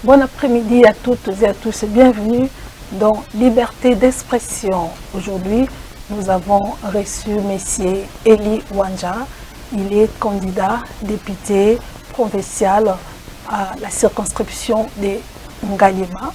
Bon après-midi à toutes et à tous et bienvenue dans Liberté d'expression. Aujourd'hui, nous avons reçu M. Eli Wanja. Il est candidat député provincial à la circonscription de Ngaliema.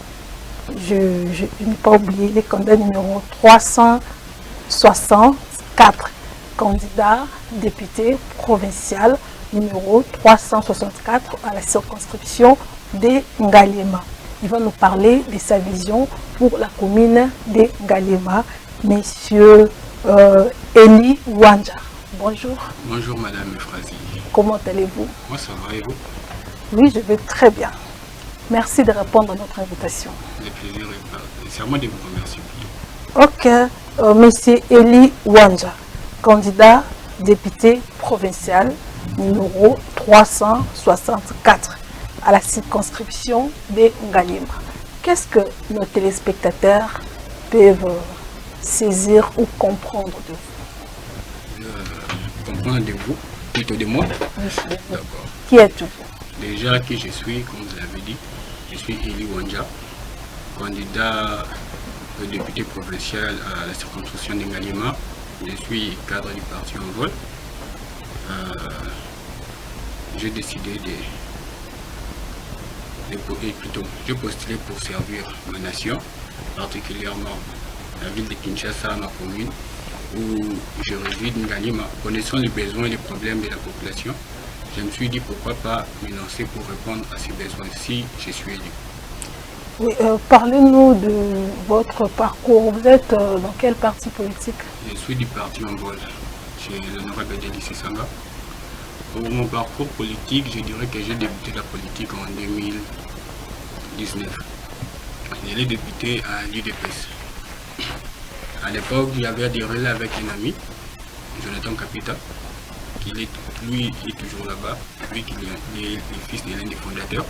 Je n'ai pas oublié les candidats numéro 364, candidat député provincial numéro 364 à la circonscription de Ngaliema. Il va nous parler de sa vision pour la commune de Ngaliema. Monsieur Eli Wanja. Bonjour. Bonjour Madame Euphrasie. Comment allez-vous? Moi ça va et vous? Oui, je vais très bien. Merci de répondre à notre invitation. Le plaisir est c'est à moi de vous remercier Ok. plutôt. Monsieur Eli Wanja, candidat député provincial numéro 364 à la circonscription de Ngaliema. Qu'est-ce que nos téléspectateurs peuvent saisir ou comprendre de vous? Comprendre de vous, plutôt de moi. D'accord. Qui êtes-vous? Déjà qui je suis, comme vous l'avez dit, je suis Eli Wanja, candidat député provincial à la circonscription de Ngaliema. Je suis cadre du parti En Vol. J'ai décidé je postulais pour servir ma nation, particulièrement la ville de Kinshasa, ma commune, où je réside, Ngaliema. Connaissant les besoins et les problèmes de la population, je me suis dit pourquoi pas me lancer pour répondre à ces besoins si je suis élu. Oui, parlez-nous de votre parcours. Vous êtes dans quel parti politique? Je suis du parti En Vol, chez l'honorable Deli Sanga. Pour mon parcours politique, je dirais que j'ai débuté la politique en 2019. J'ai débuté à l'UDPS. À l'époque, j'avais adhéré avec un ami, Jonathan Capita, qui lui est toujours là-bas, lui qui est le fils de l'un des fondateurs.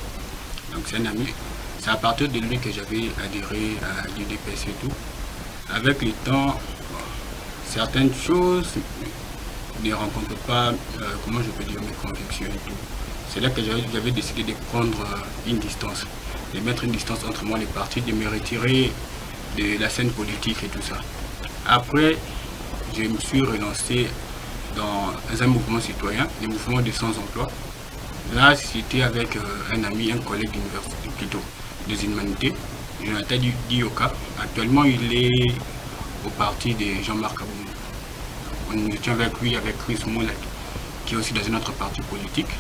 Donc c'est un ami. C'est à partir de lui que j'avais adhéré à l'UDPS et tout. Avec le temps, certaines choses ne rencontrent pas, comment je peux dire, mes convictions et tout. C'est là que j'avais décidé de prendre une distance, de mettre une distance entre moi et les partis, de me retirer de la scène politique et tout ça. Après, je me suis relancé dans un mouvement citoyen, le mouvement des sans-emploi. Là, c'était avec un ami, un collègue d'université, plutôt des humanités, Jonathan Dioka. Actuellement, il est au parti de Jean-Marc Aboumou. On était avec lui, avec Chris Moula, qui est aussi dans un autre parti politique.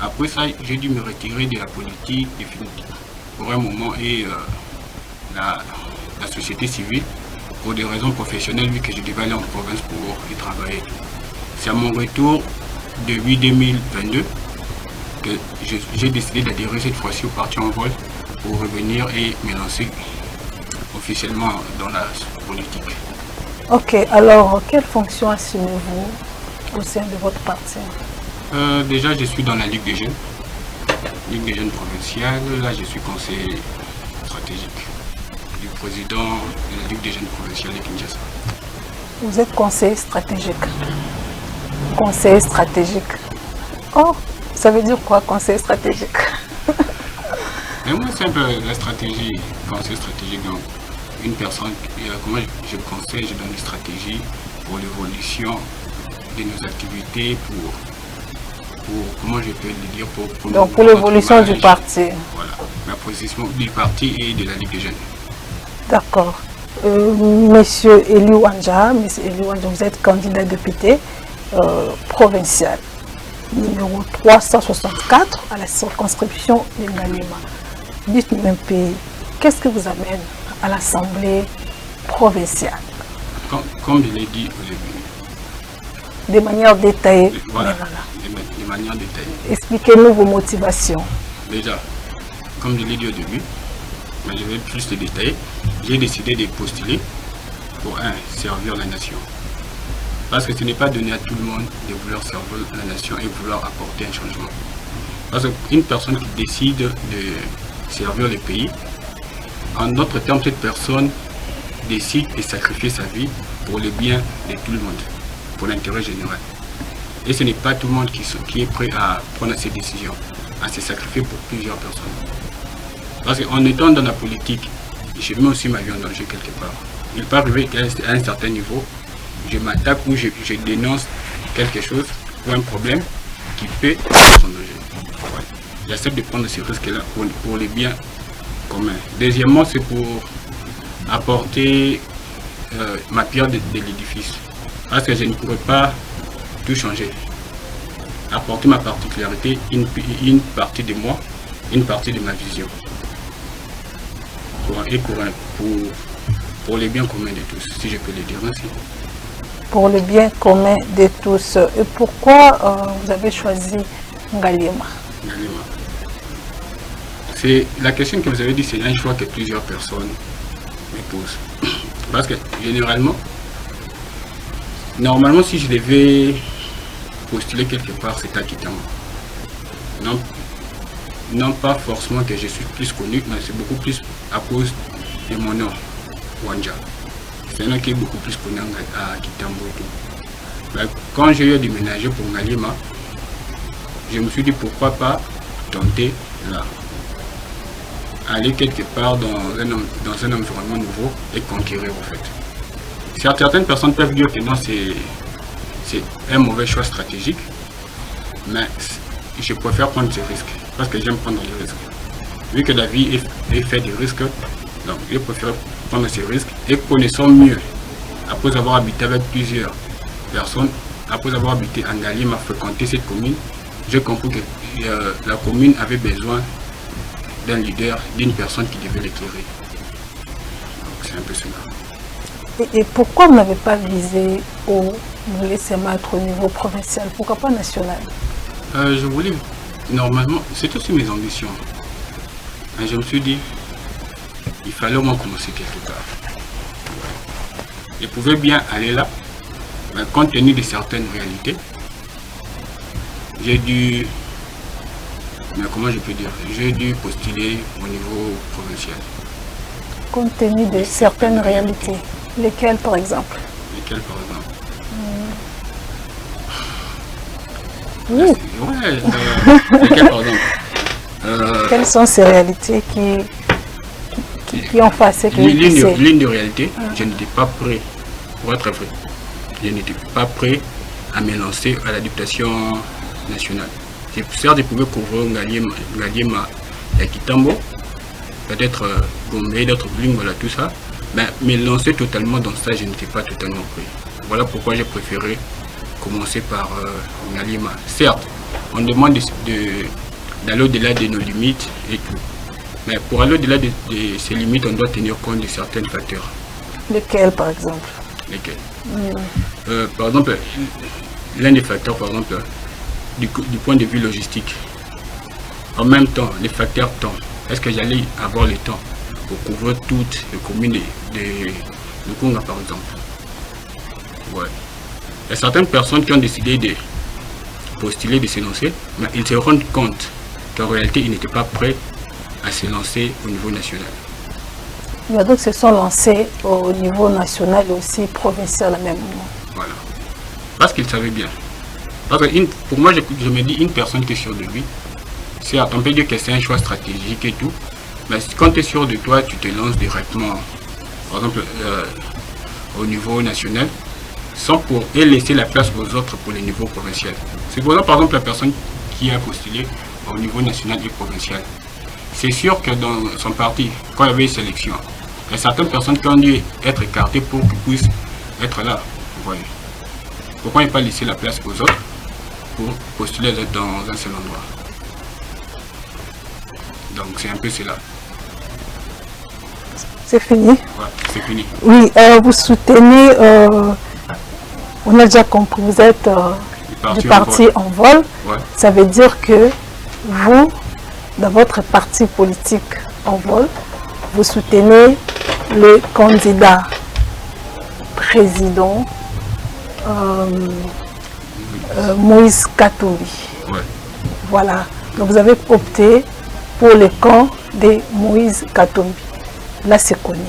Après ça, j'ai dû me retirer de la politique définitivement pour un moment et la société civile, pour des raisons professionnelles, vu que je devais aller en province pour y travailler. C'est à mon retour depuis 2022 que j'ai décidé d'adhérer cette fois-ci au parti En Vol pour revenir et me lancer officiellement dans la politique. Ok, alors quelle fonction assumez-vous au sein de votre parti? Déjà, je suis dans la Ligue des Jeunes provinciale. Là, je suis conseiller stratégique du président de la Ligue des Jeunes provinciale de Kinshasa. Vous êtes conseiller stratégique. Conseiller stratégique. Oh, ça veut dire quoi, conseiller stratégique? Mais moi, c'est un peu la stratégie, conseiller stratégique. Donc, une personne, comment je conseille, je donne des stratégies pour l'évolution de nos activités, pour comment je peux le dire, pour l'évolution du parti. Voilà, la position du parti et de la Ligue des Jeunes. D'accord. Monsieur Eli Wanja, vous êtes candidat député provincial, numéro 364 à la circonscription de Ngaliema. Dites-nous un peu, qu'est-ce que vous amène à l'Assemblée provinciale? Comme je l'ai dit au début. De manière détaillée. Voilà, de manière détaillée. Expliquez-nous vos motivations. Déjà, comme je l'ai dit au début, mais je vais plus le détailler. J'ai décidé de postuler pour servir la nation. Parce que ce n'est pas donné à tout le monde de vouloir servir la nation et vouloir apporter un changement. Parce qu'une personne qui décide de servir le pays, en d'autres termes, cette personne décide de sacrifier sa vie pour le bien de tout le monde, pour l'intérêt général. Et ce n'est pas tout le monde qui est prêt à prendre ces décisions, à se sacrifier pour plusieurs personnes. Parce qu'en étant dans la politique, je mets aussi ma vie en danger quelque part. Il peut arriver qu'à un certain niveau, je m'attaque ou je dénonce quelque chose ou un problème qui peut être en danger. Ouais. J'accepte de prendre ces risques-là pour les biens communs. Deuxièmement, c'est pour apporter ma pierre de l'édifice. Parce que je ne pourrais pas tout changer. Apporter ma particularité, une partie de moi, une partie de ma vision. Pour les biens communs de tous, si je peux le dire ainsi. Pour le bien commun de tous. Et pourquoi vous avez choisi Ngaliema? C'est la question que vous avez dit, c'est un choix que plusieurs personnes me posent. Parce que généralement, normalement, si je devais postuler quelque part, c'est à Kitamba. Non pas forcément que je suis plus connu, mais c'est beaucoup plus à cause de mon nom, Wanja. C'est un nom qui est beaucoup plus connu à Kitamba et tout. Mais quand j'ai eu à déménager pour Ngaliema, je me suis dit pourquoi pas tenter là. Aller quelque part dans un environnement nouveau et conquérir en fait. Certaines personnes peuvent dire que non, c'est un mauvais choix stratégique, mais je préfère prendre ces risques parce que j'aime prendre les risques. Vu que la vie est faite de risques, donc je préfère prendre ces risques et connaissant mieux, après avoir habité avec plusieurs personnes, après avoir habité en Ngaliema, fréquenté cette commune, j'ai compris que la commune avait besoin d'un leader, d'une personne qui devait l'éclairer. Donc c'est un peu cela. Et pourquoi vous n'avez pas visé vous laissez mettre au niveau provincial? Pourquoi pas national? Je voulais, normalement, c'est aussi mes ambitions. Mais je me suis dit, il fallait au moins commencer quelque part. Je pouvais bien aller là, mais compte tenu de certaines réalités, j'ai dû, mais comment je peux dire, j'ai dû postuler au niveau provincial. Compte tenu de certaines réalités, lesquelles par exemple? Lesquelles par exemple? Oui. Ouais, lesquelles par exemple? Quelles sont ces réalités qui ont fait que l'une de réalité, je n'étais pas prêt, pour être vrai, je n'étais pas prêt à me lancer à l'adaptation nationale. Certes, je pouvais couvrir Ngaliema et Kitambo, peut-être Gombe, d'autres Bling, voilà tout ça, mais me lancer totalement dans ça, je n'étais pas totalement prêt. Voilà pourquoi j'ai préféré commencer par Ngaliema. Certes, on demande d'aller au-delà de nos limites et tout, mais pour aller au-delà de ces limites, on doit tenir compte de certains facteurs. Lesquels par exemple? Lesquels? Par exemple, l'un des facteurs, par exemple, du point de vue logistique. En même temps, les facteurs temps. Est-ce que j'allais avoir le temps pour couvrir toutes les communes de Kunga, par exemple? Ouais. Il y a certaines personnes qui ont décidé de postuler, de se lancer, mais ils se rendent compte qu'en réalité, ils n'étaient pas prêts à se lancer au niveau national. Il y a d'autres qui se sont lancés au niveau national et aussi provincial à même moment. Voilà. Parce qu'ils savaient bien. Parce que pour moi, je me dis, une personne qui est sûre de lui, certes, on peut dire que c'est un choix stratégique et tout, mais quand tu es sûr de toi, tu te lances directement, par exemple, au niveau national, sans pour laisser la place aux autres pour le niveau provincial. C'est pour ça, par exemple, la personne qui a postulé au niveau national et provincial. C'est sûr que dans son parti, quand il y avait une sélection, il y a certaines personnes qui ont dû être écartées pour qu'ils puissent être là. Vous voyez. Pourquoi ne pas laisser la place aux autres pour postuler dans un seul endroit? Donc c'est un peu cela. C'est fini? Ouais, c'est fini. Oui, vous soutenez, on a déjà compris, vous êtes du parti en vol. Ouais. Ça veut dire que vous, dans votre parti politique en vol, vous soutenez le candidat président Moïse Katumbi. Ouais. Voilà. Donc vous avez opté pour le camp de Moïse Katumbi. Là, c'est connu.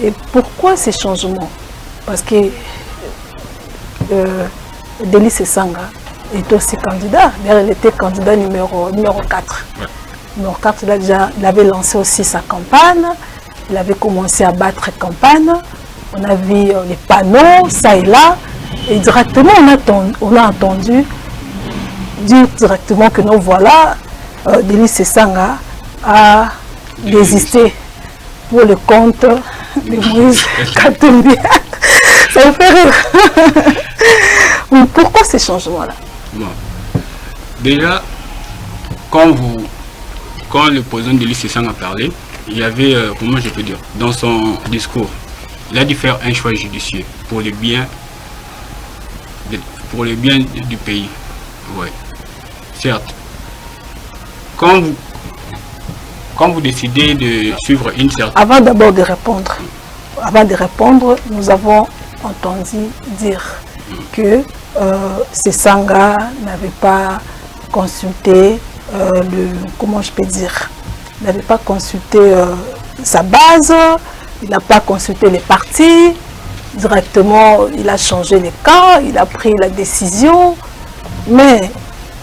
Et pourquoi ces changements? Parce que Delis Sanga est aussi candidat. Il était candidat numéro 4. Ouais. Norcap, il avait lancé aussi sa campagne. Il avait commencé à battre campagne. On a vu les panneaux, ça et là. Et directement, on a entendu dire directement que nous voilà, Denis Sesanga a désisté pour le compte de Moïse Katumbi. Ça me fait rire. Pourquoi ces changements-là? Bon. Déjà, quand le président Denis Sesanga a parlé, il y avait, comment je peux dire, dans son discours, il a dû faire un choix judicieux pour le bien du pays. Ouais. Certes, quand vous décidez de suivre une certaine... Avant d'abord de répondre, nous avons entendu dire que Sesanga n'avait pas consulté comment je peux dire, n'avait pas consulté sa base, il n'a pas consulté les partis, directement il a changé les cas, il a pris la décision, mais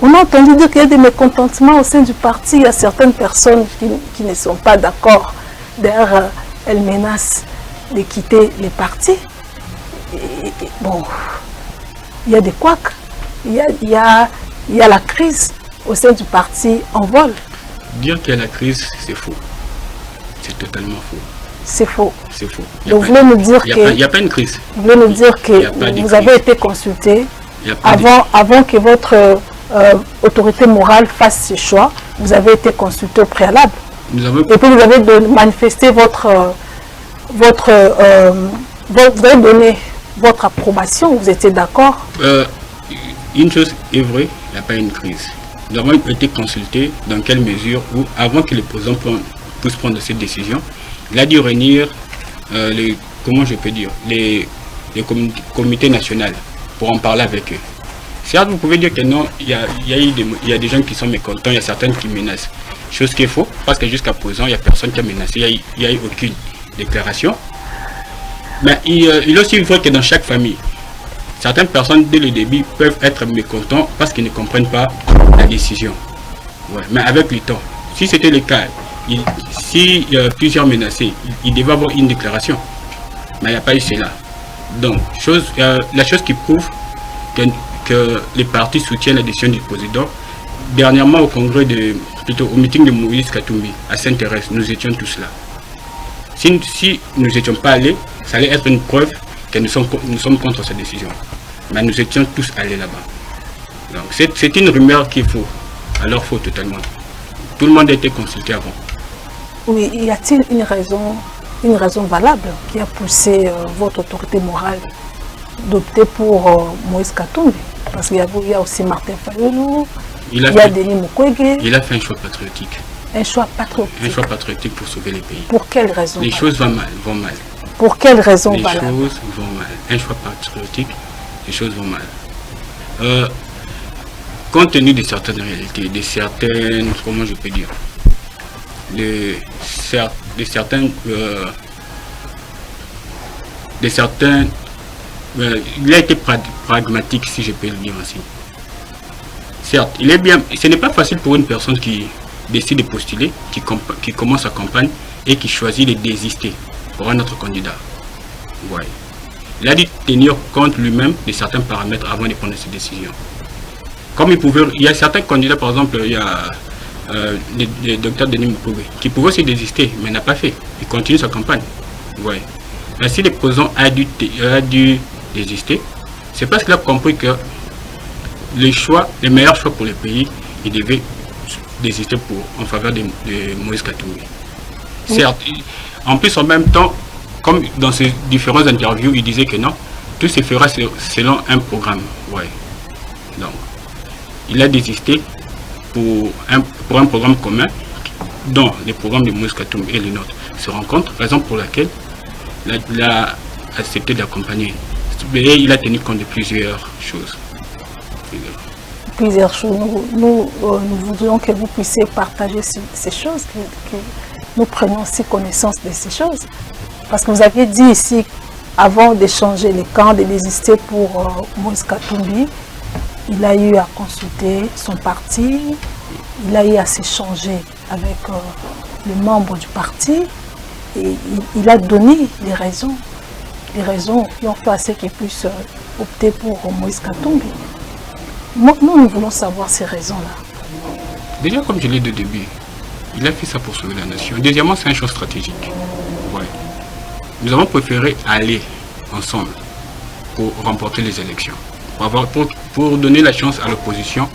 on a entendu dire qu'il y a des mécontentements au sein du parti, il y a certaines personnes qui ne sont pas d'accord, d'ailleurs elles menacent de quitter les partis. Bon, il y a des couacs, il y a la crise au sein du parti en vol. Dire qu'il y a la crise, c'est faux. C'est totalement faux. C'est faux. C'est faux. Donc vous voulez nous dire que... Il n'y a pas une crise. Vous voulez nous dire que vous avez été consulté avant que votre autorité morale fasse ce choix, vous avez été consulté au préalable. Et puis vous avez manifesté vous avez donné votre approbation, vous étiez d'accord? Une chose est vraie, il n'y a pas une crise. Nous avons été consultés dans quelle mesure où, avant que le président puisse prendre cette décision, il a dû réunir comment je peux dire, les comités nationaux pour en parler avec eux. Certes, vous pouvez dire que non, il y a des gens qui sont mécontents, il y a certaines qui menacent. Chose qui est faux, parce que jusqu'à présent, il n'y a personne qui a menacé, il n'y a eu aucune déclaration. Mais il est aussi vrai que dans chaque famille, certaines personnes, dès le début, peuvent être mécontents parce qu'ils ne comprennent pas la décision. Ouais. Mais avec le temps, si c'était le cas, si plusieurs menacés, il devait avoir une déclaration. Mais il n'y a pas eu cela. Donc, la chose qui prouve que les partis soutiennent la décision du président, dernièrement au congrès au meeting de Moïse Katumbi à Sainte-Thérèse, nous étions tous là. Si nous n'étions pas allés, ça allait être une preuve que nous sommes contre cette décision. Mais nous étions tous allés là-bas. Donc c'est une rumeur qui est faux. Alors faux totalement. Tout le monde a été consulté avant. Oui, y a-t-il une raison valable qui a poussé votre autorité morale d'opter pour Moïse Katumbi? Parce qu'il y a aussi Martin Fayulu, il y a Denis Mukwege. Il a fait un choix patriotique. Un choix patriotique. Un choix patriotique pour sauver les pays. Pour quelle raison? Les choses vont mal. Pour quelle raison? Les choses vont mal. Un choix patriotique, les choses vont mal. Compte tenu de certaines réalités, de certaines, comment je peux dire, de certains, il a été pragmatique, si je peux le dire ainsi. Certes, il est bien, ce n'est pas facile pour une personne qui décide de postuler, qui commence sa campagne et qui choisit de désister pour un autre candidat. Ouais. Il a dû tenir compte lui-même de certains paramètres avant de prendre cette décision. Comme il y a certains candidats, par exemple, il y a le docteur Denis Mukwege, qui pouvait aussi désister, mais n'a pas fait. Il continue sa campagne. Ouais. Mais si le président a dû désister, c'est parce qu'il a compris que les meilleurs choix pour le pays, il devait désister en faveur de Moïse Katumbi. Certes, en plus en même temps, comme dans ses différentes interviews, il disait que non, tout se fera selon un programme. Ouais. Donc, il a désisté pour un programme commun, dont les programmes de Moïse Katumbi et les nôtres se rencontrent, raison pour laquelle il a accepté d'accompagner. Et il a tenu compte de plusieurs choses. Plusieurs choses. Nous voudrions que vous puissiez partager ces choses, que nous prenions aussi connaissance de ces choses. Parce que vous aviez dit ici, avant de changer les camps, de désister pour Moïse Katumbi, il a eu à consulter son parti, il a eu à s'échanger avec les membres du parti et il a donné les raisons qui ont fait à ce qu'il puisse opter pour Moïse Katumbi. Nous voulons savoir ces raisons-là. Déjà, comme je l'ai dit au début, il a fait ça pour sauver la nation. Deuxièmement, c'est une chose stratégique. Ouais. Nous avons préféré aller ensemble pour remporter les élections. Pour donner la chance à l'opposition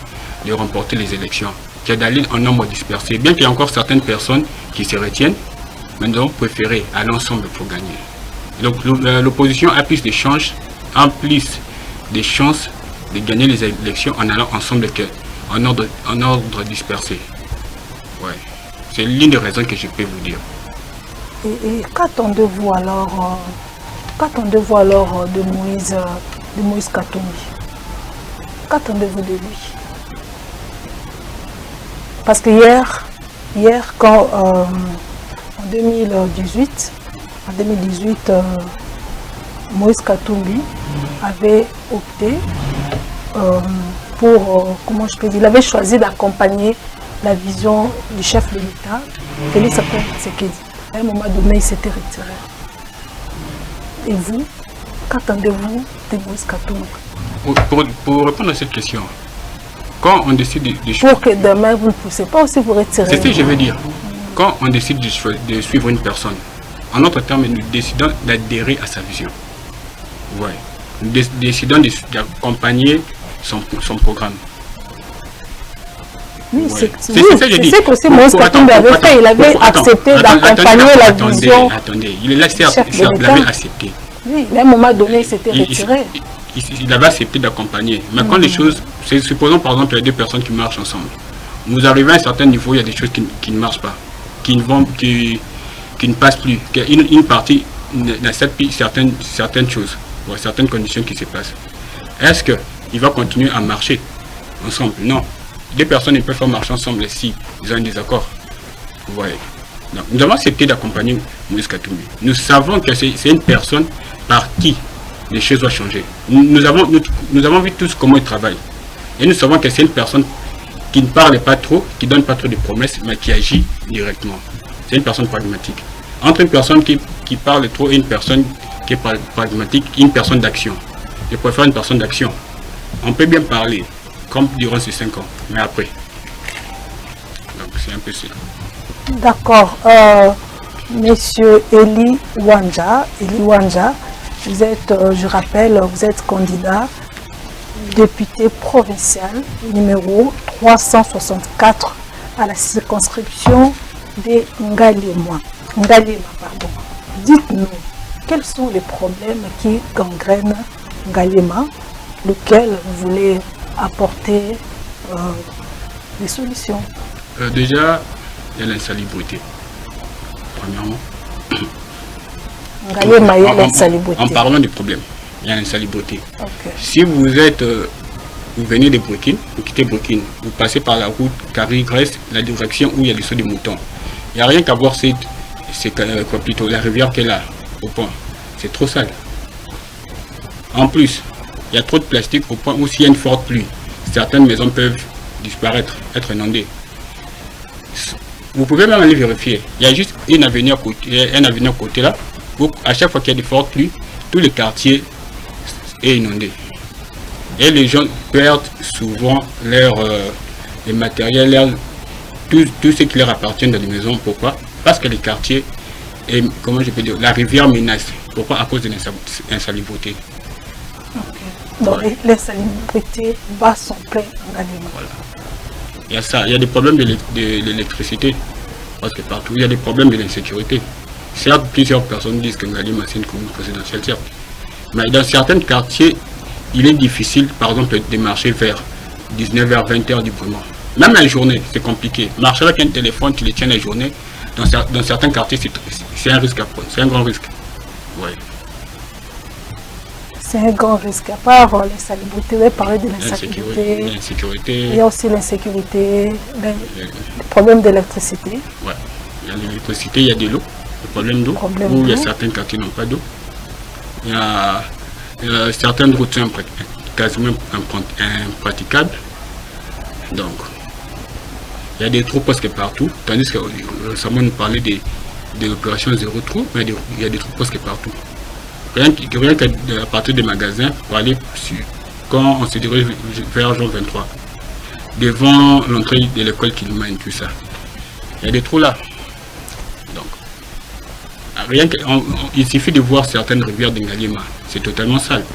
de remporter les élections. Qu'il y a d'aller en nombre dispersé. Bien qu'il y ait encore certaines personnes qui se retiennent, mais nous avons préféré aller ensemble pour gagner. Donc l'opposition a plus de chances, de gagner les élections en allant ensemble qu'en ordre dispersé. Ouais. C'est l'une des raisons que je peux vous dire. Et qu'attendez-vous alors, de Moïse Katumbi? Qu'attendez-vous de lui? Parce que hier quand en 2018, Moïse Katumbi avait opté pour, comment je peux dire, il avait choisi d'accompagner la vision du chef de l'État, Félix Antoine Tshisekedi. À un moment donné, il s'était retiré. Et vous, qu'attendez-vous de Moïse Katumbi? Pour répondre à cette question, quand on décide de choisir... Pour que demain, vous ne poussez pas aussi vous retirer. C'est ce que je veux dire. Quand on décide de suivre une personne, en d'autres termes, nous décidons d'adhérer à sa vision. Ouais. Nous décidons d'accompagner son programme. Oui, ouais. C'est ça que je dis. C'est que Moïse Katumbi avait fait. Il avait accepté d'accompagner la vision. Attendez, il est là, certes, il l'avait accepté. Oui, mais à un moment donné, il s'était retiré. Il avait accepté d'accompagner. Mais quand les choses, supposons par exemple, il y a deux personnes qui marchent ensemble. Nous arrivons à un certain niveau, il y a des choses qui ne marchent pas, qui ne passent plus. Une partie n'accepte plus certaines choses, ou certaines conditions qui se passent. Est-ce qu'il va continuer à marcher ensemble? Non. Deux personnes ne peuvent pas marcher ensemble si ils ont un désaccord. Vous voyez. Donc, nous avons accepté d'accompagner Moïse Katumbi. Nous savons que c'est une personne par qui les choses vont changer. Nous avons vu tous comment il travaille. Et nous savons que c'est une personne qui ne parle pas trop, qui ne donne pas trop de promesses, mais qui agit directement. C'est une personne pragmatique. Entre une personne qui parle trop et une personne qui est pragmatique, une personne d'action. Je préfère une personne d'action. On peut bien parler, comme durant ces 5 ans, mais après. Donc c'est un peu ça. D'accord. Monsieur Eli Wanja, vous êtes, je rappelle, vous êtes candidat député provincial numéro 364 à la circonscription de Ngalema. Pardon. Dites-nous, quels sont les problèmes qui gangrènent Ngalema, lesquels vous voulez apporter des solutions? Déjà, il y a l'insalubrité. Premièrement. En parlant du problème, il y a l'insalubrité. Okay. Si vous venez de Burkina, vous quittez Burkina, vous passez par la route Carrie-Grèce, la direction où il y a les sauts de moutons. Il n'y a rien qu'à voir plutôt la rivière qui est là, au point. C'est trop sale. En plus, il y a trop de plastique au point où s'il y a une forte pluie, certaines maisons peuvent disparaître, être inondées. Vous pouvez même aller vérifier. Il y a juste un avenue à côté là, où à chaque fois qu'il y a des fortes pluies, tout le quartier est inondé. Et les gens perdent souvent les matériels, tout ce qui leur appartient dans les maisons. Pourquoi? Parce que les quartiers, et comment je peux dire, la rivière menace. Pourquoi? À cause de l'insalubrité. Okay. Donc ouais. L'insalubrité bat son plein en aliment. Voilà. Il y a ça, il y a des problèmes de l'électricité, parce que partout, il y a des problèmes de l'insécurité. Certes, plusieurs personnes disent que Ngalema c'est une commune présidentielle, certes. Mais dans certains quartiers, il est difficile, par exemple, de marcher vers 19h, 20h du moment. Même la journée, c'est compliqué. Marcher avec un téléphone, tu le tiens la journée, dans certains quartiers, c'est un risque à prendre, c'est un grand risque. Ouais. C'est un grand risque. À part l'insalubrité, vous avez parlé de l'insécurité. Il y a aussi l'insécurité, les problèmes d'électricité. Ouais. Il y a l'électricité, il y a de l'eau, le problème d'eau, où il y a certains quartiers n'ont pas d'eau. Il y a certaines routes sont quasiment impraticables. Donc, Il y a des trous presque partout, tandis que récemment nous parlait de l'opération zéro trou, mais il y a des trous presque partout. Rien qu'à partir des magasins, pour aller quand on se dirige vers Jean 23, devant l'entrée de l'école qui nous mène, tout ça. Il y a des trous là. Donc, il suffit de voir certaines rivières de Ngaliema, c'est totalement sale.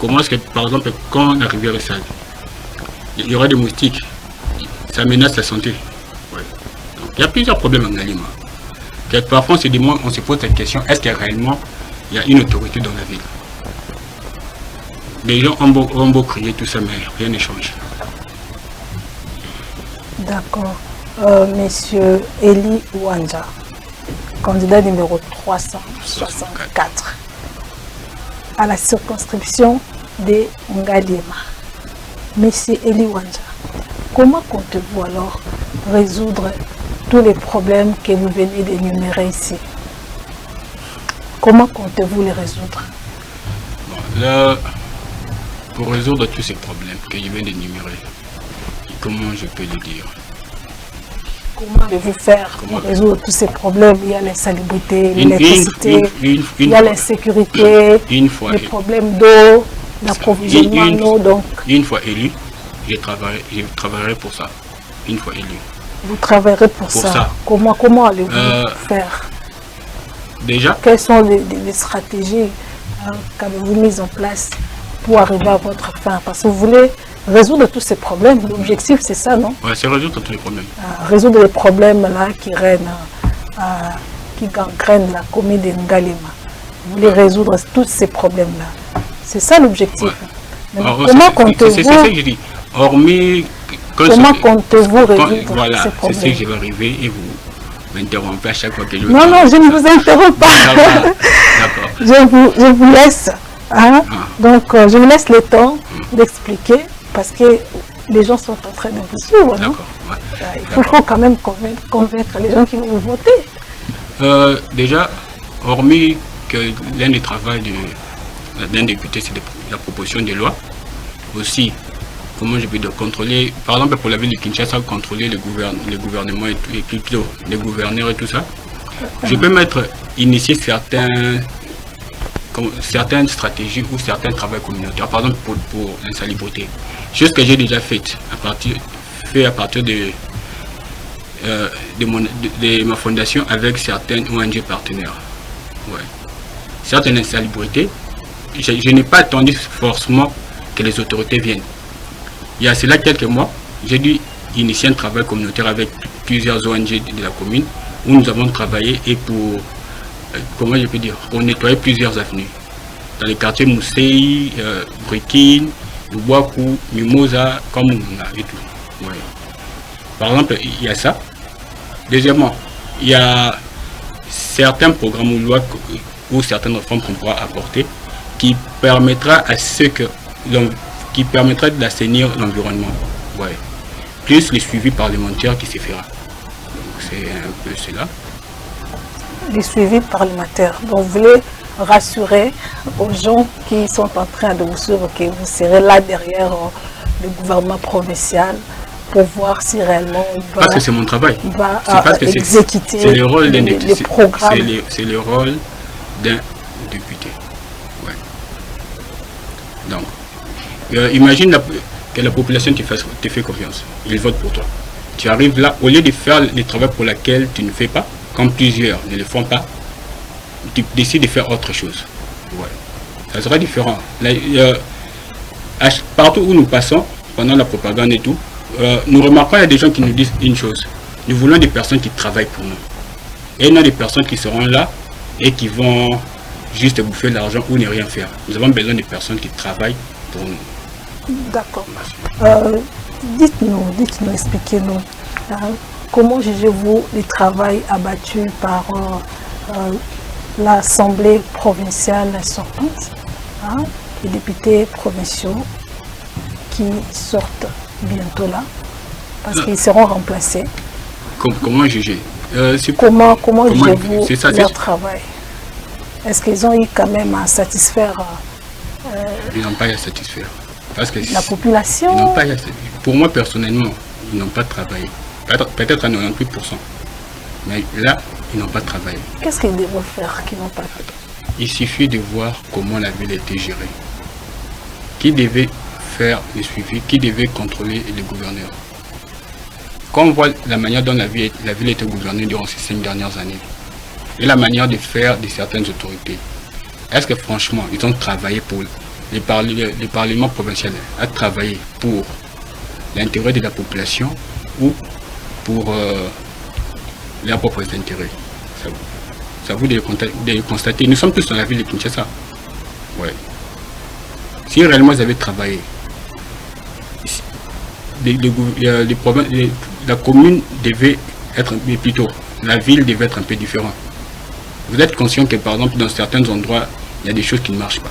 Comment est-ce que, par exemple, quand la rivière est sale, il y aura des moustiques, ça menace la santé. Ouais. Donc, il y a plusieurs problèmes en Ngaliema. Parfois, on se pose cette question, est-ce qu'il y a réellement une autorité dans la ville? Les gens ont beau crier tout ça, mais rien ne change. D'accord. Monsieur Eli Wanja, candidat numéro 364 à la circonscription de Ngaliema. Monsieur Eli Wanja, comment comptez-vous alors résoudre tous les problèmes que vous venez d'énumérer ici? Comment comptez-vous les résoudre? Bon, là, pour résoudre tous ces problèmes que je viens d'énumérer, comment je peux le dire? Comment allez-vous faire pour résoudre tous ces problèmes? Il y a l'insalubrité, l'électricité, il y a l'insécurité, les problèmes d'eau, l'approvisionnement en eau. Donc, une fois élu, je travaillerai pour ça. Une fois élu. Vous travaillerez pour ça. Comment allez-vous faire? Déjà, quelles sont les stratégies qu'avez-vous mises en place pour arriver à votre fin? Parce que vous voulez résoudre tous ces problèmes. L'objectif, c'est ça, non? Oui, c'est résoudre tous les problèmes. Résoudre les problèmes là qui règnent, qui gangrènent la commune de Ngaliema. Vous voulez résoudre tous ces problèmes-là. C'est ça l'objectif. Ouais. Comment comptez-vous? C'est ça que je dis. Hormis... Comment comptez-vous résoudre voilà, ces problèmes? c'est ce que je vais arriver et vous m'interrompez à chaque fois que je... Non, je ne vous interromps pas. D'accord. Je vous laisse. Hein? Donc, je vous laisse le temps d'expliquer parce que les gens sont en train de vous suivre. Non? Ouais. Il faut quand même convaincre les gens qui vont vous voter. Déjà, hormis que l'un des travaux d'un député, c'est la proposition de loi, aussi, comment je peux dire, contrôler, par exemple pour la ville de Kinshasa, contrôler le gouvernement et tout, les gouverneurs et tout ça. Je peux initier certaines stratégies ou certains travaux communautaires, par exemple pour l'insalubrité. Chose que j'ai déjà faite à partir de ma fondation avec certaines ONG partenaires. Ouais. Certaines insalubrités, je n'ai pas attendu forcément que les autorités viennent. Il y a cela quelques mois, j'ai dû initier un travail communautaire avec plusieurs ONG de la commune où nous avons travaillé et pour, comment je peux dire, pour nettoyer plusieurs avenues. Dans les quartiers Moussei, Brikine, Lubuaku, Mimosa, Kamumuna et tout. Ouais. Par exemple, il y a ça. Deuxièmement, il y a certains programmes ou lois ou certaines réformes qu'on pourra apporter qui permettra à ceux qui permettra d'assainir l'environnement. Ouais. Plus les suivis parlementaires qui se fera. C'est un peu cela. Les suivis parlementaires. Donc vous voulez rassurer aux gens qui sont en train de vous suivre que vous serez là derrière le gouvernement provincial pour voir si réellement il va, parce que c'est mon travail. Exécuter c'est le rôle d'un les programmes. C'est le rôle d'un député. Ouais. Donc, imagine que la population te fait confiance. Ils votent pour toi. Tu arrives là, au lieu de faire le travail pour lequel tu ne fais pas, comme plusieurs ne le font pas, tu décides de faire autre chose. Ouais. Ça sera différent. Là, partout où nous passons, pendant la propagande et tout, nous remarquons qu'il y a des gens qui nous disent une chose. Nous voulons des personnes qui travaillent pour nous. Et non des personnes qui seront là et qui vont juste bouffer l'argent ou ne rien faire. Nous avons besoin de personnes qui travaillent pour nous. D'accord. Dites-nous, expliquez-nous. Comment jugez-vous le travail abattu par l'Assemblée provinciale sortante, les députés provinciaux qui sortent bientôt là, parce qu'ils seront remplacés? Comment juger Comment jugez-vous leur travail? Est-ce qu'ils ont eu quand même à satisfaire Ils n'ont pas à satisfaire. Parce que la population? Ils n'ont pas pour moi personnellement, ils n'ont pas travaillé. peut-être à 98%. Mais là, ils n'ont pas travaillé. Qu'est-ce qu'ils devaient faire qu'ils n'ont pas fait? Il suffit de voir comment la ville était gérée. Qui devait faire le suivi, qui devait contrôler les gouverneurs. Quand on voit la manière dont la ville était gouvernée durant ces 5 dernières années, et la manière de faire de certaines autorités, est-ce que franchement, ils ont travaillé pour les parlements provinciaux, a travaillé pour l'intérêt de la population ou pour leurs propres intérêts? Ça vous de constater. Nous sommes tous dans la ville de Kinshasa. Ouais. Si réellement ils avaient travaillé, la commune devait être, plutôt, la ville devait être un peu différente. Vous êtes conscient que par exemple dans certains endroits, il y a des choses qui ne marchent pas.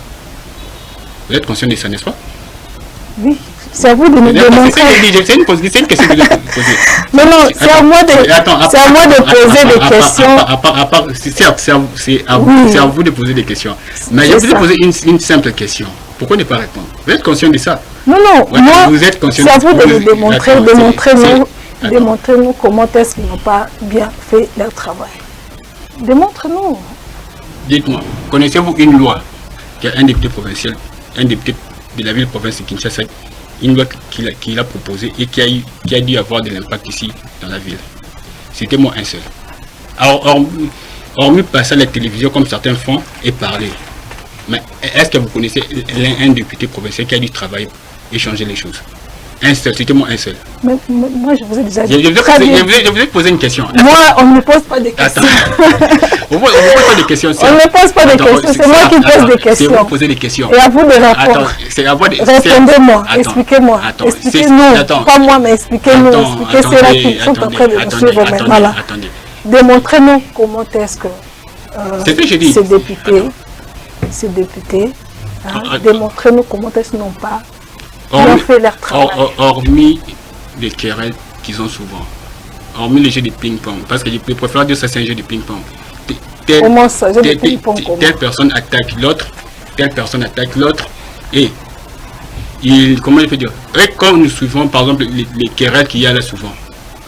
Vous êtes conscient de ça, n'est-ce pas? Oui, c'est à vous de nous démontrer. C'est une question que je vais poser. Non, non, c'est à moi de poser des questions. C'est à vous de poser des questions. Mais je vous ai posé une simple question. Pourquoi ne pas répondre? Vous êtes conscient de ça? Non, non, ouais, moi, c'est à vous de nous démontrer, démontrez-nous comment est-ce qu'ils n'ont pas bien fait leur travail. Démontrez-nous. Dites-moi, connaissez-vous une loi qui a un député provincial, un député de la ville province de Kinshasa, une loi qu'il a proposée et qui a dû avoir de l'impact ici dans la ville? C'était moi un seul. Alors, hormis passer à la télévision comme certains font et parler, mais est-ce que vous connaissez un député provincial qui a dû travailler et changer les choses? Un seul, c'était moi un seul. Mais moi, je vous ai déjà dit. Je vous ai posé une question. Moi, on ne me pose pas des questions. On ne pose pas des questions. On ne me pose pas des questions, c'est moi qui pose des questions. C'est vous poser des questions. Et à vous de répondre. Répondez-moi, expliquez-moi. Expliquez-nous, pas moi, mais expliquez-nous. Expliquez ceux-là qui sont en train de nous suivre maintenant. Démontrez-nous comment est-ce que ces députés, démontrez-nous comment est-ce qu'ils n'ont pas bien fait leur travail. Hormis les querelles qu'ils ont souvent, hormis les jeux de ping-pong, parce que je préfère dire ça, c'est un jeu de ping-pong. Comment ça, jeu de ping-pong? Telle personne attaque l'autre, telle personne attaque l'autre, et comment il peut dire? Et quand nous suivons par exemple les querelles qu'il y a là souvent,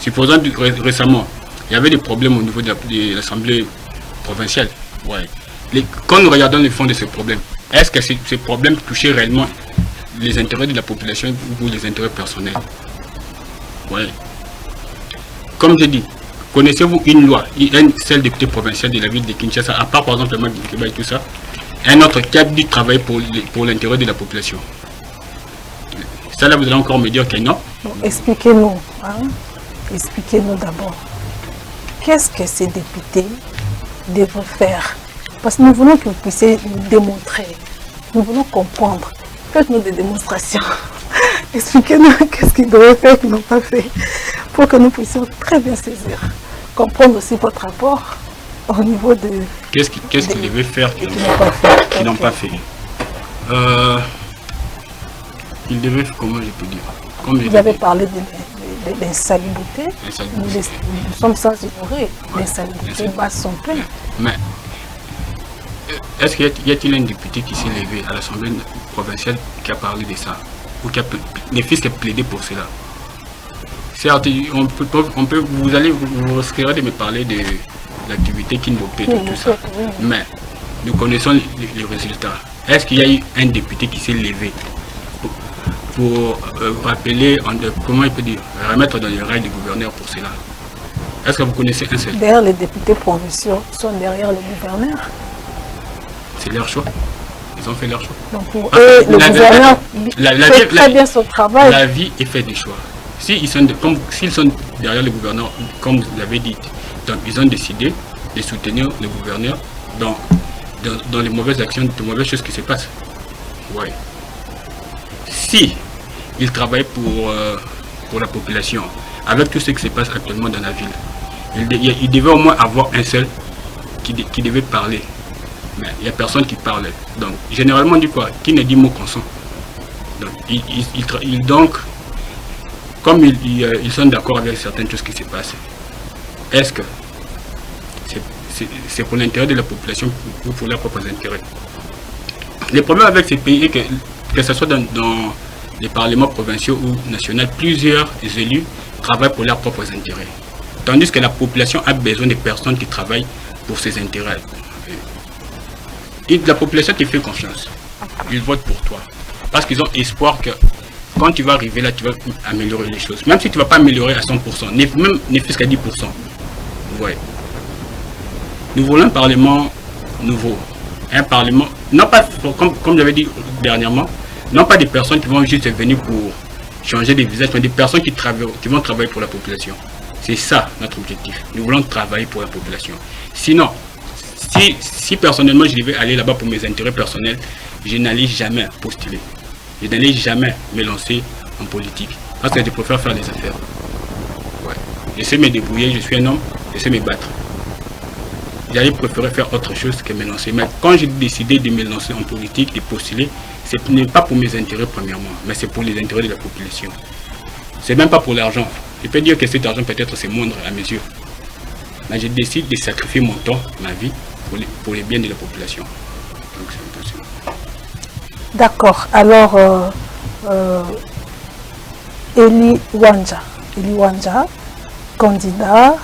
supposons récemment, il y avait des problèmes au niveau de l'Assemblée provinciale. Ouais. Quand nous regardons le fond de ces problèmes, est-ce que ces problèmes touchaient réellement les intérêts de la population ou les intérêts personnels? Ouais. Comme je dis, connaissez-vous une loi, un seul député provincial de la ville de Kinshasa, à part par exemple le Maghreb et tout ça, un autre qui a dû travailler pour l'intérêt de la population? Ça là, vous allez encore me dire que non? Expliquez-nous. Expliquez-nous d'abord. Qu'est-ce que ces députés devront faire? Parce que nous voulons que vous puissiez nous démontrer. Nous voulons comprendre. Faites-nous des démonstrations. Expliquez-nous qu'est-ce qu'ils devraient faire qu'ils n'ont pas fait. Pour que nous puissions très bien saisir. Comprendre aussi votre rapport au niveau de... Qu'est-ce qu'ils devaient faire qu'ils n'ont pas fait? Ils devaient, comment je peux dire? Vous avez parlé de l'insalubrité. Nous sommes sans ignorer. L'insalubrité bas son plein. Mais est-ce qu'il y a-t-il un député qui s'est levé à l'Assemblée provinciale qui a parlé de ça? Ou qui a plaidé pour cela? Certes, vous risquerez de me parler de l'activité qui nous plaît, tout ça. Mais nous connaissons les résultats. Est-ce qu'il y a eu un député qui s'est levé pour rappeler, comment il peut dire, remettre dans les rails du gouverneur pour cela? Est-ce que vous connaissez un seul? D'ailleurs, les députés provinciaux sont derrière le gouverneur. C'est leur choix. Ils ont fait leur choix. Donc pour eux, le gouverneur fait très bien son travail. La vie est faite des choix. S'ils sont derrière le gouverneur, comme vous l'avez dit, donc ils ont décidé de soutenir le gouverneur dans les mauvaises actions, de mauvaises choses qui se passent. Ouais. Si ils travaillent pour la population, avec tout ce qui se passe actuellement dans la ville, il devait au moins avoir un seul qui devait parler. Mais il n'y a personne qui parle. Donc, généralement, on dit quoi? Qui ne dit mot consent. Donc, comme ils sont d'accord avec certaines choses qui se passent, est-ce que c'est pour l'intérêt de la population ou pour leurs propres intérêts? Le problème avec ces pays est que ce soit dans les parlements provinciaux ou nationaux, plusieurs élus travaillent pour leurs propres intérêts. Tandis que la population a besoin de personnes qui travaillent pour ses intérêts. Et la population te fait confiance. Ils votent pour toi. Parce qu'ils ont espoir que quand tu vas arriver là, tu vas améliorer les choses. Même si tu ne vas pas améliorer à 100%, même ne fût-ce qu'à 10%. Ouais. Nous voulons un parlement nouveau. Un parlement, non pas, comme j'avais dit dernièrement, non pas des personnes qui vont juste venir pour changer des visages, mais des personnes qui vont travailler pour la population. C'est ça notre objectif. Nous voulons travailler pour la population. Sinon, si personnellement je devais aller là-bas pour mes intérêts personnels, je n'allais jamais postuler. Je n'allais jamais me lancer en politique. Parce que je préfère faire des affaires. Ouais. Je sais me débrouiller, je suis un homme, je sais me battre. J'allais préférer faire autre chose que me lancer. Mais quand j'ai décidé de me lancer en politique, de postuler, ce n'est pas pour mes intérêts premièrement, mais c'est pour les intérêts de la population. C'est même pas pour l'argent. Je peux dire que cet argent peut-être c'est moindre à mes yeux. Mais je décide de sacrifier mon temps, ma vie, pour les biens de la population. Donc c'est impossible. D'accord. Alors, Eli Wanja, candidat,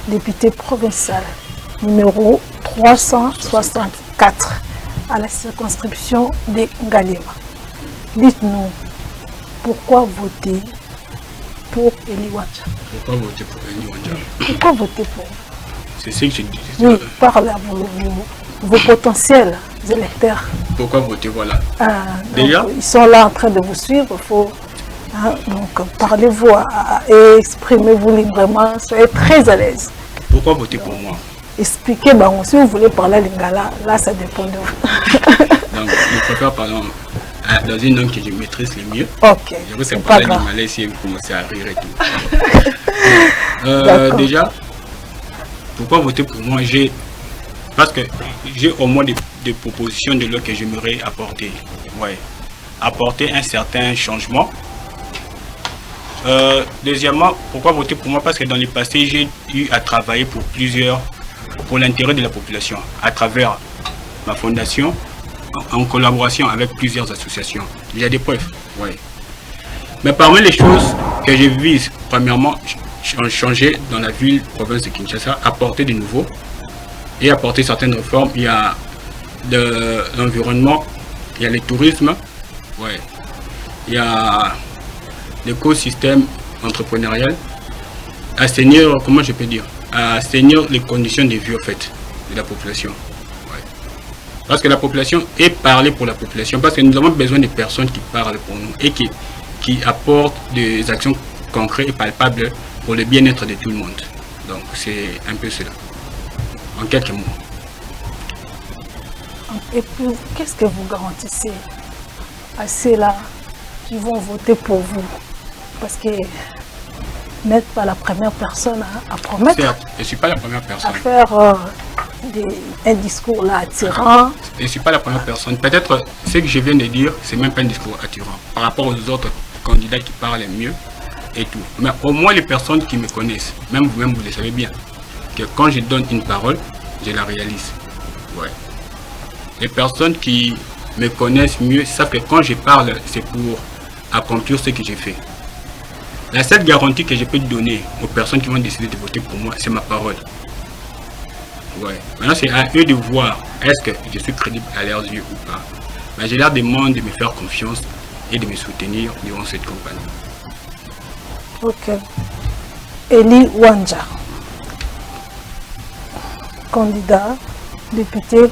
député provincial, numéro 364 à la circonscription de Ngalema. Dites-nous, pourquoi voter pour Eli Wanja? Pourquoi voter pour Eli Wanja? Pourquoi voter pour? C'est ce que je dis. Oui, parlez à vos potentiels électeurs. Pourquoi voter, voilà. Déjà, ils sont là en train de vous suivre. Donc, parlez-vous et exprimez-vous librement. Soyez très à l'aise. Pourquoi voter pour moi? Expliquez, si vous voulez parler à Lingala, là, ça dépend de vous. Donc, je préfère, par exemple, dans une langue que je maîtrise le mieux. Ok. Je veux parler du malais si vous commencez à rire et tout. Déjà, pourquoi voter pour moi? Parce que j'ai au moins des propositions de loi que j'aimerais apporter. Ouais. Apporter un certain changement. Deuxièmement, pourquoi voter pour moi? Parce que dans le passé, j'ai eu à travailler pour l'intérêt de la population, à travers ma fondation, en collaboration avec plusieurs associations. Il y a des preuves. Ouais. Mais parmi les choses que je vise, premièrement, changer dans la ville, province de Kinshasa, apporter de nouveaux et apporter certaines réformes. Il y a de l'environnement, il y a le tourisme, ouais. Il y a l'écosystème entrepreneurial, assainir, comment je peux dire, assainir les conditions de vie en fait de la population. Ouais. Parce que la population est parlée pour la population, parce que nous avons besoin de personnes qui parlent pour nous et qui apportent des actions concrètes et palpables pour le bien-être de tout le monde. Donc c'est un peu cela, en quelques mots. Et puis, qu'est-ce que vous garantissez à ceux-là qui vont voter pour vous? Parce que vous n'êtes pas la première personne à promettre. Certes, je ne suis pas la première personne. À faire un discours là attirant. Je ne suis pas la première personne. Peut-être ce que je viens de dire, c'est même pas un discours attirant par rapport aux autres candidats qui parlent mieux et tout. Mais au moins les personnes qui me connaissent, même vous-même vous le savez bien, que quand je donne une parole, je la réalise. Ouais. Les personnes qui me connaissent mieux savent que quand je parle, c'est pour accomplir ce que j'ai fait. La seule garantie que je peux donner aux personnes qui vont décider de voter pour moi, c'est ma parole. Ouais. Maintenant, c'est à eux de voir est-ce que je suis crédible à leurs yeux ou pas. Mais je leur demande de me faire confiance et de me soutenir durant cette campagne. Ok. Eli Wanja, candidat, député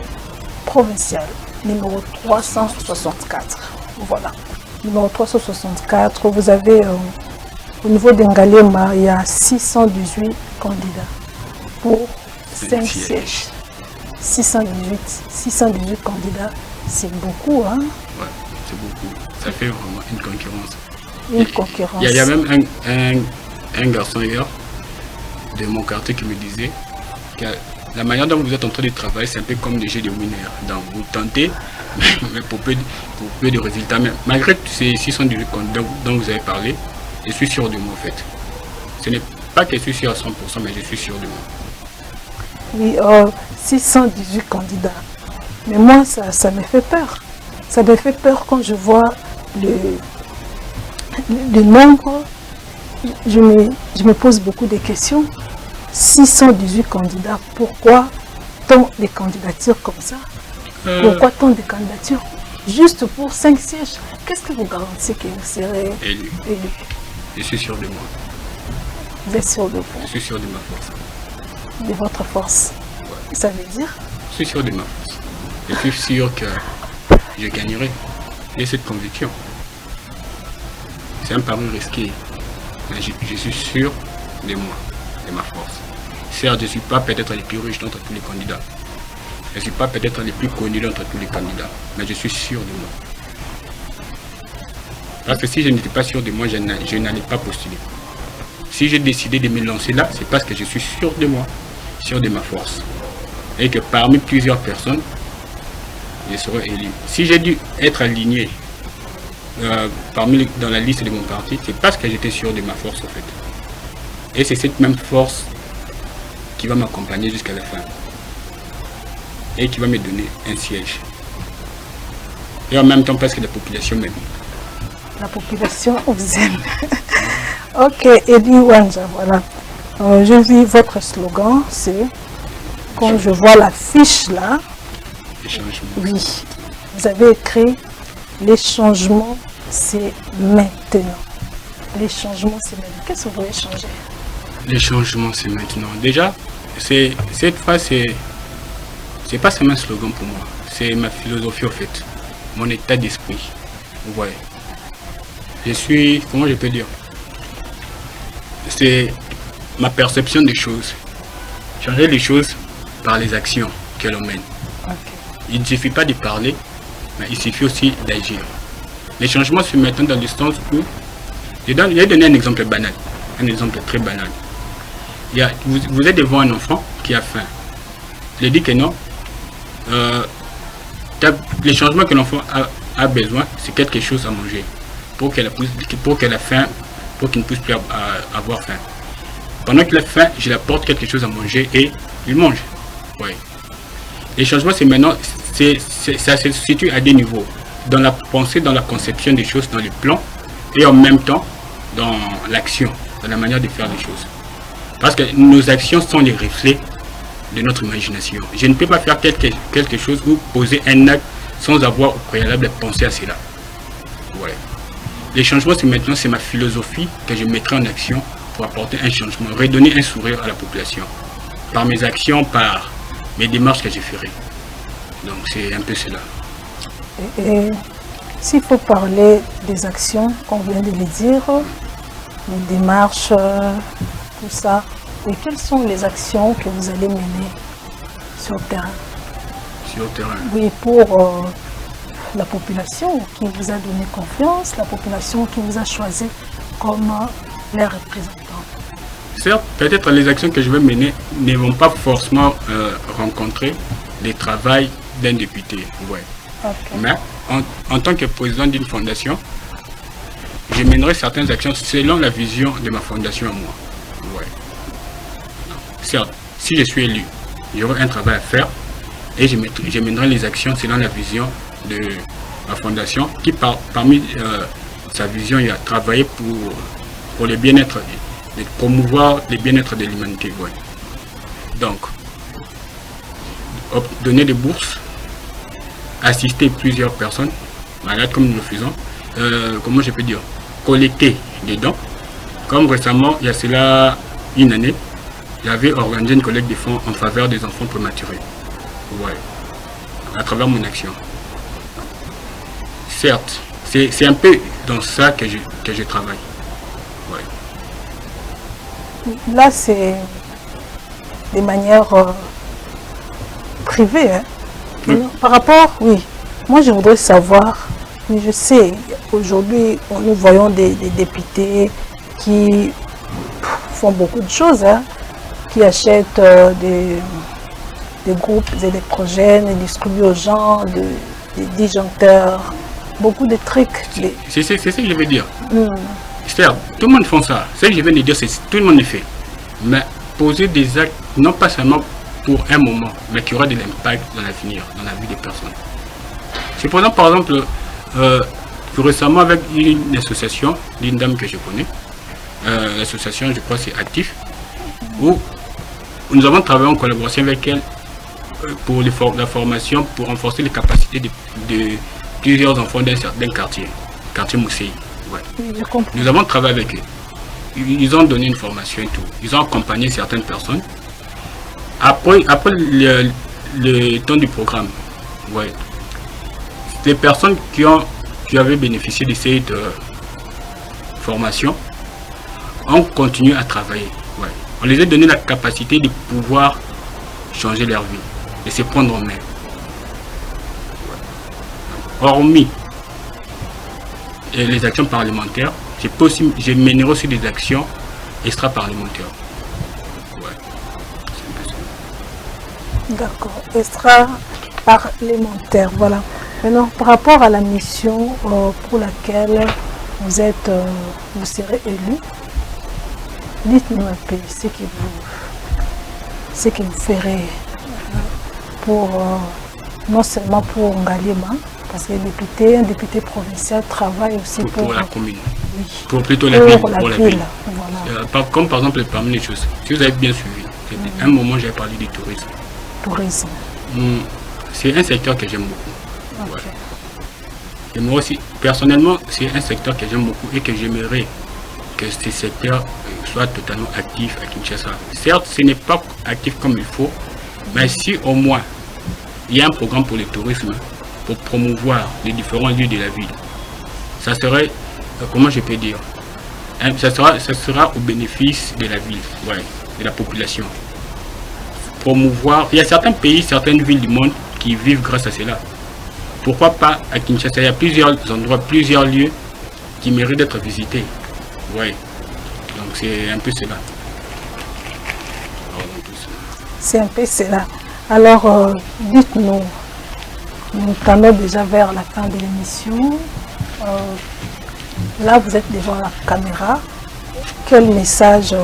provincial, numéro 364. Voilà. Numéro 364, vous avez au niveau d'Ngalema, il y a 618 candidats pour 5 sièges. 618 candidats, c'est beaucoup, hein? Ouais, c'est beaucoup. Ça fait vraiment une concurrence. Une concurrence. Il y a même un garçon hier de mon quartier qui me disait que la manière dont vous êtes en train de travailler, c'est un peu comme des jeux de winners. Donc vous tentez, mais pour peu de résultats. Mais malgré ces 618 candidats dont vous avez parlé, je suis sûr de moi en fait. Ce n'est pas que je suis sûr à 100%, mais je suis sûr de moi. Oui, 618 candidats. Mais moi, ça me fait peur. Ça me fait peur quand je vois le nombre je me pose beaucoup de questions. 618 candidats, pourquoi tant de candidatures comme ça? Pourquoi tant de candidatures juste pour 5 sièges? Qu'est-ce que vous garantissez que vous serez élu? Je suis sûr de moi. Vous êtes sûr de vous? Je suis sûr de ma force. De votre force? Ouais. Ça veut dire? Je suis sûr de ma force. Je suis sûr que je gagnerai. J'ai cette conviction. C'est un pari risqué. Mais je suis sûr de moi, de ma force. Certes, je ne suis pas peut-être le plus riche d'entre tous les candidats. Je ne suis pas peut-être le plus connu d'entre tous les candidats. Mais je suis sûr de moi. Parce que si je n'étais pas sûr de moi, je n'allais pas postuler. Si j'ai décidé de me lancer là, c'est parce que je suis sûr de moi, sûr de ma force. Et que parmi plusieurs personnes, je serai élu. Si j'ai dû être aligné dans la liste de mon parti, c'est parce que j'étais sûr de ma force en fait. Et c'est cette même force qui va m'accompagner jusqu'à la fin. Et qui va me donner un siège. Et en même temps parce que la population m'aime. La population vous aime. Ok, Eli Wanja, voilà. Je vis votre slogan, c'est quand je vois la fiche là. Oui, vous avez écrit les changements, c'est maintenant. Les changements, c'est maintenant. Qu'est-ce que vous voulez changer? Les changements, c'est maintenant. Déjà, cette phrase, c'est pas seulement un slogan pour moi. C'est ma philosophie en fait. Mon état d'esprit. Vous voyez. Je suis, comment je peux dire? C'est ma perception des choses. Changer les choses par les actions que l'on mène. Okay. Il ne suffit pas de parler, mais il suffit aussi d'agir. Les changements se mettent dans le sens où... Je vais donner un exemple banal, un exemple très banal. Vous êtes devant un enfant qui a faim. Je dis que non. Les changements que l'enfant a besoin, c'est quelque chose à manger. Pour qu'il ne puisse plus avoir faim. Pendant qu'il a faim, je lui apporte quelque chose à manger et il mange. Ouais. Les changements, c'est maintenant, ça se situe à des niveaux. Dans la pensée, dans la conception des choses, dans les plans, et en même temps, dans l'action, dans la manière de faire les choses. Parce que nos actions sont les reflets de notre imagination. Je ne peux pas faire quelque chose ou poser un acte sans avoir au préalable pensé à cela. Ouais. Les changements, c'est maintenant, c'est ma philosophie que je mettrai en action pour apporter un changement, redonner un sourire à la population. Par mes actions, par mes démarches que je ferai. Donc c'est un peu cela. Et s'il faut parler des actions, qu'on vient de les dire, les démarches, tout ça, et quelles sont les actions que vous allez mener sur le terrain? Sur le terrain? Oui, pour la population qui vous a donné confiance, la population qui vous a choisi comme les représentants. Certes, peut-être les actions que je vais mener ne vont pas forcément rencontrer le travail d'un député. Ouais. Okay. Mais en tant que président d'une fondation, je mènerai certaines actions selon la vision de ma fondation à moi. Ouais. Certes, si je suis élu, j'aurai un travail à faire et je mènerai les actions selon la vision de la fondation qui parmi sa vision, il a travaillé pour le bien-être, de promouvoir le bien-être de l'humanité. Ouais. Donc, donner des bourses, assister plusieurs personnes, malades comme nous le faisons, comment je peux dire, collecter des dons. Comme récemment, il y a cela une année, j'avais organisé une collecte de fonds en faveur des enfants prématurés. Ouais. À travers mon action. Certes, c'est un peu dans ça que je travaille. Ouais. Là, c'est de manière privée. Hein. Oui. Par rapport, oui. Moi, je voudrais savoir, mais je sais, aujourd'hui, nous voyons des députés qui font beaucoup de choses, hein, qui achètent des groupes électrogènes et distribuent aux gens des disjoncteurs. Beaucoup de trucs. C'est ce que je veux dire. C'est-à-dire, tout le monde fait ça. Ce que je viens de dire, c'est que tout le monde le fait. Mais poser des actes, non pas seulement pour un moment, mais qui aura de l'impact dans l'avenir, dans la vie des personnes. C'est par exemple, plus récemment avec une association, d'une dame que je connais, l'association, je crois, c'est Actif, où nous avons travaillé en collaboration avec elle pour la formation, pour renforcer les capacités de plusieurs enfants d'un certain quartier Mousséi. Ouais. Je comprends. Nous avons travaillé avec eux. Ils ont donné une formation et tout. Ils ont accompagné certaines personnes. Après le temps du programme, ouais, les personnes qui avaient bénéficié de cette formation ont continué à travailler. Ouais. On les a donné la capacité de pouvoir changer leur vie, de se prendre en main. Ouais. Hormis les actions parlementaires, j'ai mené aussi des actions extra-parlementaires. Ouais. D'accord, extra-parlementaire, voilà. Maintenant, par rapport à la mission pour laquelle vous serez élu, dites-nous un peu ce qui vous ferait pour, non seulement pour Ngalema, parce que un député provincial travaille aussi pour la commune, oui, pour plutôt la ville, pour la ville. Voilà. Comme par exemple parmi les choses, si vous avez bien suivi, à un moment j'ai parlé du tourisme. Tourisme. C'est un secteur que j'aime beaucoup. Okay. Ouais. Et moi aussi, personnellement, c'est un secteur que j'aime beaucoup et que j'aimerais que ce secteur soit totalement actif à Kinshasa. Certes, ce n'est pas actif comme il faut, mais si au moins il y a un programme pour le tourisme, pour promouvoir les différents lieux de la ville, ça serait, comment je peux dire, ça sera au bénéfice de la ville, ouais, de la population. Promouvoir, il y a certains pays, certaines villes du monde qui vivent grâce à cela. Pourquoi pas à Kinshasa? Il y a plusieurs endroits, plusieurs lieux qui méritent d'être visités. Oui, donc c'est un peu cela. C'est un peu cela. Alors, dites-nous, nous tendons déjà vers la fin de l'émission. Là, vous êtes devant la caméra. Quel message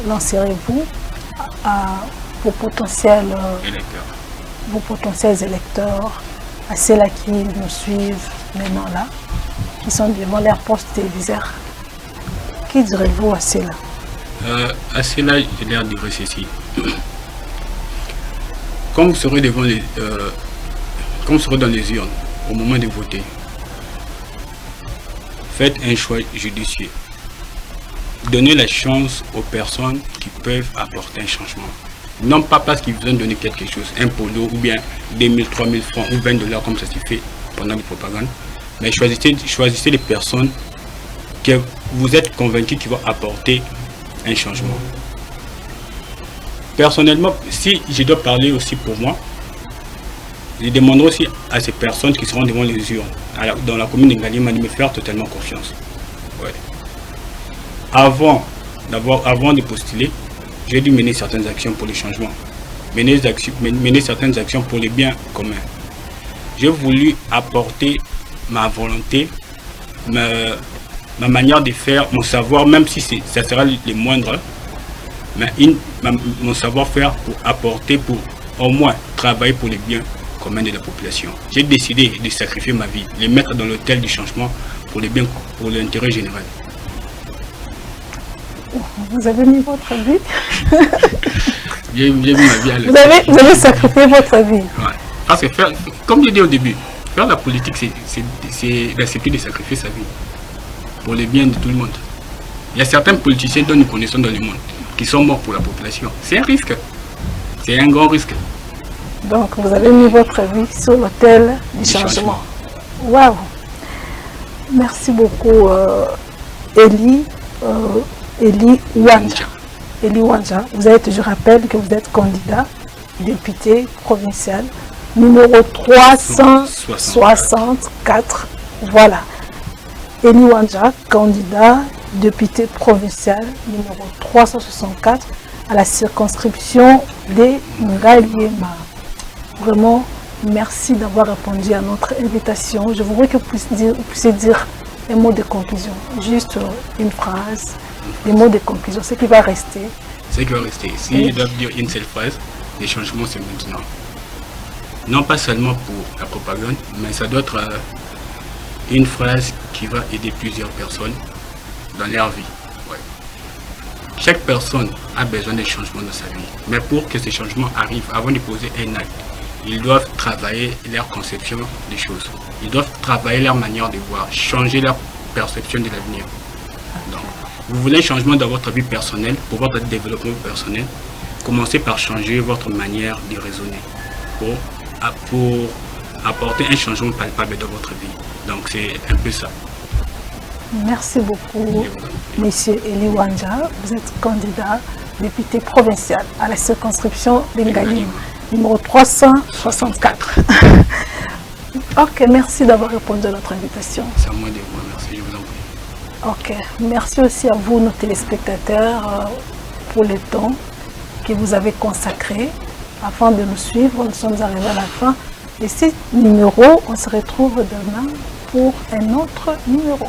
lancerez-vous à vos potentiels électeurs, à ceux-là qui nous suivent maintenant là, qui sont devant leur poste téléviseur? Qui direz-vous à ceux-là? À ceux-là, je leur dirais ceci. Quand vous serez devant quand vous serez dans les urnes au moment de voter, faites un choix judicieux. Donnez la chance aux personnes qui peuvent apporter un changement. Non pas parce qu'ils vous ont donné quelque chose, un polo ou bien 2000, 3000 francs ou 20 $ comme ça se fait pendant la propagande, mais choisissez les personnes que vous êtes convaincus qui vont apporter un changement. Personnellement, si je dois parler aussi pour moi, je demanderai aussi à ces personnes qui seront devant les urnes, dans la commune de Ngalema, de me faire totalement confiance. Ouais. Avant de postuler, j'ai dû mener certaines actions pour le changement, mener certaines actions pour les biens communs. J'ai voulu apporter ma volonté, ma manière de faire, mon savoir, même si ça sera le moindre, mais mon savoir-faire pour apporter, pour au moins travailler pour les biens communs de la population. J'ai décidé de sacrifier ma vie, les mettre dans l'hôtel du changement pour les biens, pour l'intérêt général. Vous avez mis votre vie. J'ai mis ma vie à l'hôtel. Vous avez sacrifié votre vie. Ouais. Parce que comme je dis au début, faire la politique, c'est d'accepter de sacrifier sa vie pour le bien de tout le monde. Il y a certains politiciens dont nous connaissons dans le monde qui sont morts pour la population. C'est un risque. C'est un grand risque. Donc vous avez mis votre vie sur l'autel du changement. Waouh! Merci beaucoup, Eli Wanja. Eli Wanja, je rappelle que vous êtes candidat député provincial numéro 364. Voilà. Eli Wanja, candidat député provincial numéro 364 à la circonscription de Ngalema. Vraiment, merci d'avoir répondu à notre invitation. Je voudrais que vous puissiez dire un mot de conclusion, juste une phrase, des mots de conclusion, ce qui va rester. Ce qui va rester, si je dois dire une seule phrase, les changements c'est maintenant. Non pas seulement pour la propagande, mais ça doit être une phrase qui va aider plusieurs personnes dans leur vie. Ouais. Chaque personne a besoin de changements dans sa vie. Mais pour que ces changements arrivent, avant de poser un acte, ils doivent travailler leur conception des choses. Ils doivent travailler leur manière de voir, changer leur perception de l'avenir. Donc, vous voulez un changement dans votre vie personnelle, pour votre développement personnel, commencez par changer votre manière de raisonner pour apporter un changement palpable dans votre vie. Donc c'est un peu ça. Merci beaucoup, Monsieur Eli Wanja. Vous êtes candidat député provincial à la circonscription d'Ingalim, numéro 364. Ok, merci d'avoir répondu à notre invitation. C'est à moi de vous remercier, je vous en prie. Ok, merci aussi à vous, nos téléspectateurs, pour le temps que vous avez consacré afin de nous suivre. Nous sommes arrivés à la fin de ce numéro. On se retrouve demain pour un autre numéro.